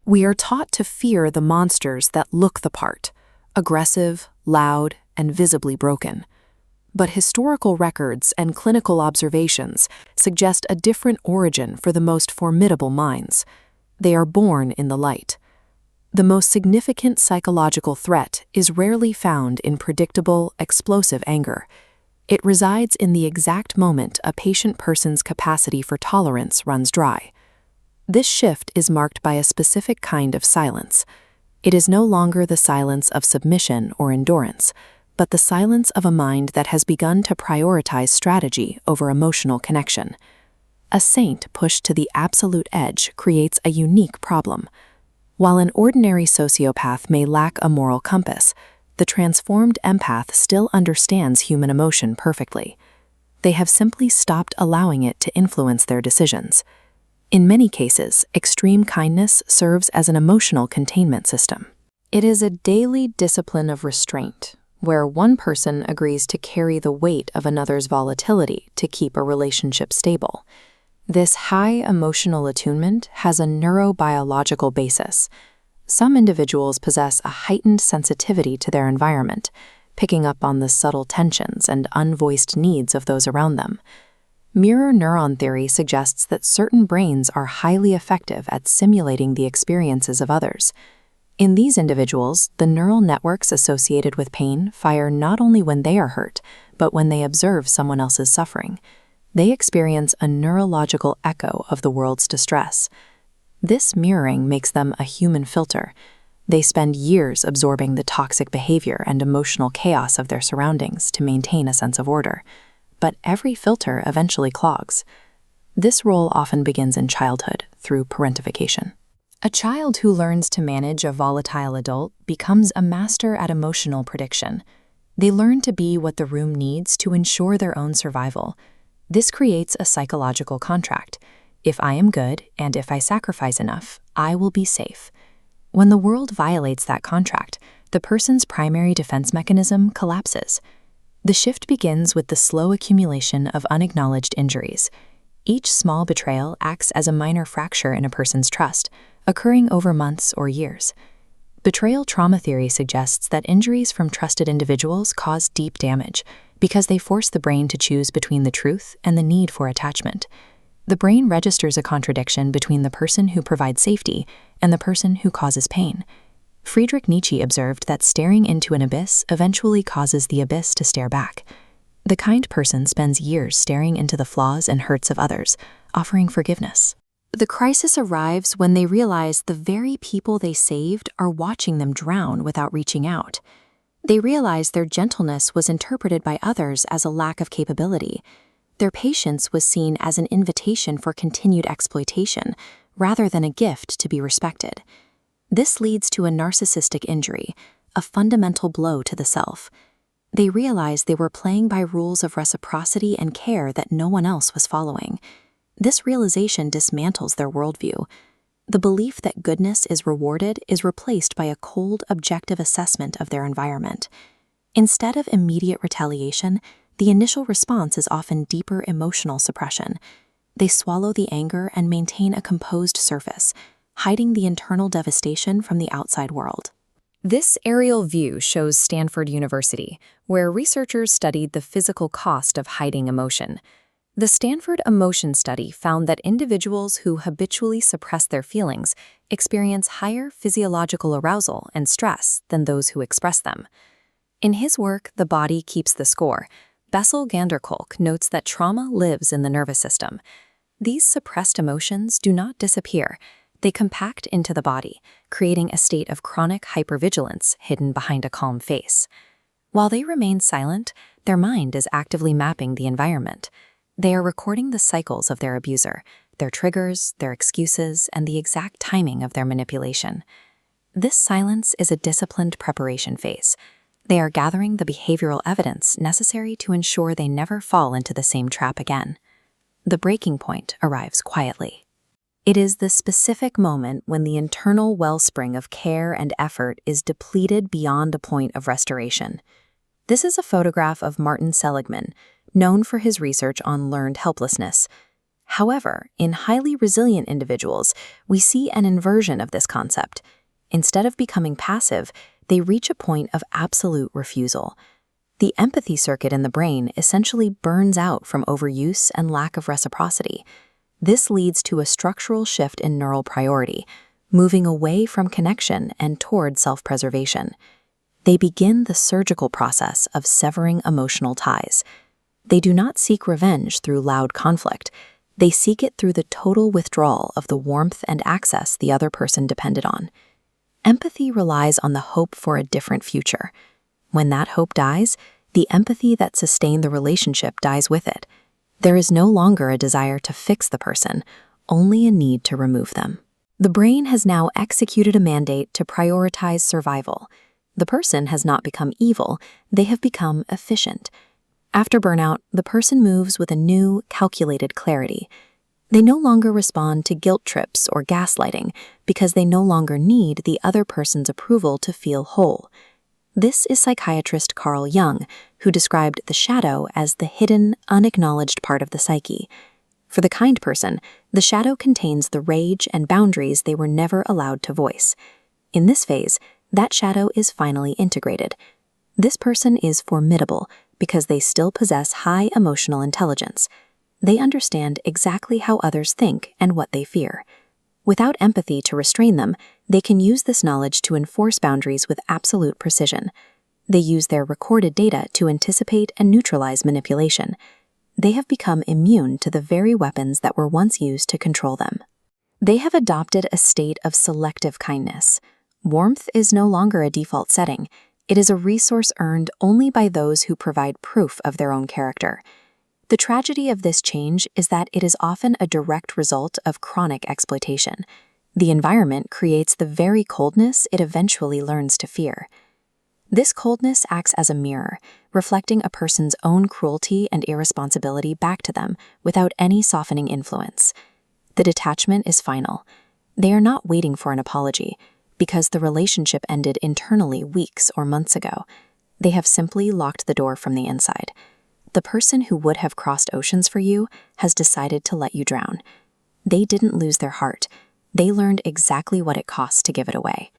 We are taught to fear the monsters that look the part, aggressive, loud, and visibly broken. But historical records and clinical observations suggest a different origin for the most formidable minds. They are born in the light. The most significant psychological threat is rarely found in predictable, explosive anger. It resides in the exact moment a patient person's capacity for tolerance runs dry. This shift is marked by a specific kind of silence. It is no longer the silence of submission or endurance, but the silence of a mind that has begun to prioritize strategy over emotional connection. A saint pushed to the absolute edge creates a unique problem. While an ordinary sociopath may lack a moral compass, the transformed empath still understands human emotion perfectly. They have simply stopped allowing it to influence their decisions. In many cases, extreme kindness serves as an emotional containment system. It is a daily discipline of restraint, where one person agrees to carry the weight of another's volatility to keep a relationship stable. This high emotional attunement has a neurobiological basis. Some individuals possess a heightened sensitivity to their environment, picking up on the subtle tensions and unvoiced needs of those around them. Mirror neuron theory suggests that certain brains are highly effective at simulating the experiences of others. In these individuals, the neural networks associated with pain fire not only when they are hurt, but when they observe someone else's suffering. They experience a neurological echo of the world's distress. This mirroring makes them a human filter. They spend years absorbing the toxic behavior and emotional chaos of their surroundings to maintain a sense of order. But every filter eventually clogs. This role often begins in childhood through parentification. A child who learns to manage a volatile adult becomes a master at emotional prediction. They learn to be what the room needs to ensure their own survival. This creates a psychological contract. If I am good and if I sacrifice enough, I will be safe. When the world violates that contract, the person's primary defense mechanism collapses. The shift begins with the slow accumulation of unacknowledged injuries. Each small betrayal acts as a minor fracture in a person's trust, occurring over months or years. Betrayal trauma theory suggests that injuries from trusted individuals cause deep damage because they force the brain to choose between the truth and the need for attachment. The brain registers a contradiction between the person who provides safety and the person who causes pain. Friedrich Nietzsche observed that staring into an abyss eventually causes the abyss to stare back. The kind person spends years staring into the flaws and hurts of others, offering forgiveness. The crisis arrives when they realize the very people they saved are watching them drown without reaching out. They realize their gentleness was interpreted by others as a lack of capability. Their patience was seen as an invitation for continued exploitation, rather than a gift to be respected. This leads to a narcissistic injury, a fundamental blow to the self. They realize they were playing by rules of reciprocity and care that no one else was following. This realization dismantles their worldview. The belief that goodness is rewarded is replaced by a cold, objective assessment of their environment. Instead of immediate retaliation, the initial response is often deeper emotional suppression. They swallow the anger and maintain a composed surface, hiding the internal devastation from the outside world. This aerial view shows Stanford University, where researchers studied the physical cost of hiding emotion. The Stanford Emotion Study found that individuals who habitually suppress their feelings experience higher physiological arousal and stress than those who express them. In his work, The Body Keeps the Score, Bessel van der Kolk notes that trauma lives in the nervous system. These suppressed emotions do not disappear. They compact into the body, creating a state of chronic hypervigilance hidden behind a calm face. While they remain silent, their mind is actively mapping the environment. They are recording the cycles of their abuser, their triggers, their excuses, and the exact timing of their manipulation. This silence is a disciplined preparation phase. They are gathering the behavioral evidence necessary to ensure they never fall into the same trap again. The breaking point arrives quietly. It is the specific moment when the internal wellspring of care and effort is depleted beyond a point of restoration. This is a photograph of Martin Seligman, known for his research on learned helplessness. However, in highly resilient individuals, we see an inversion of this concept. Instead of becoming passive, they reach a point of absolute refusal. The empathy circuit in the brain essentially burns out from overuse and lack of reciprocity. This leads to a structural shift in neural priority, moving away from connection and toward self-preservation. They begin the surgical process of severing emotional ties. They do not seek revenge through loud conflict. They seek it through the total withdrawal of the warmth and access the other person depended on. Empathy relies on the hope for a different future. When that hope dies, the empathy that sustained the relationship dies with it. There is no longer a desire to fix the person, only a need to remove them. The brain has now executed a mandate to prioritize survival. The person has not become evil, they have become efficient. After burnout, the person moves with a new, calculated clarity. They no longer respond to guilt trips or gaslighting because they no longer need the other person's approval to feel whole. This is psychiatrist Carl Jung, who described the shadow as the hidden, unacknowledged part of the psyche. For the kind person, the shadow contains the rage and boundaries they were never allowed to voice. In this phase, that shadow is finally integrated. This person is formidable because they still possess high emotional intelligence. They understand exactly how others think and what they fear. Without empathy to restrain them, they can use this knowledge to enforce boundaries with absolute precision. They use their recorded data to anticipate and neutralize manipulation. They have become immune to the very weapons that were once used to control them. They have adopted a state of selective kindness. Warmth is no longer a default setting. It is a resource earned only by those who provide proof of their own character. The tragedy of this change is that it is often a direct result of chronic exploitation. The environment creates the very coldness it eventually learns to fear. This coldness acts as a mirror, reflecting a person's own cruelty and irresponsibility back to them without any softening influence. The detachment is final. They are not waiting for an apology, because the relationship ended internally weeks or months ago. They have simply locked the door from the inside. The person who would have crossed oceans for you has decided to let you drown. They didn't lose their heart. They learned exactly what it costs to give it away.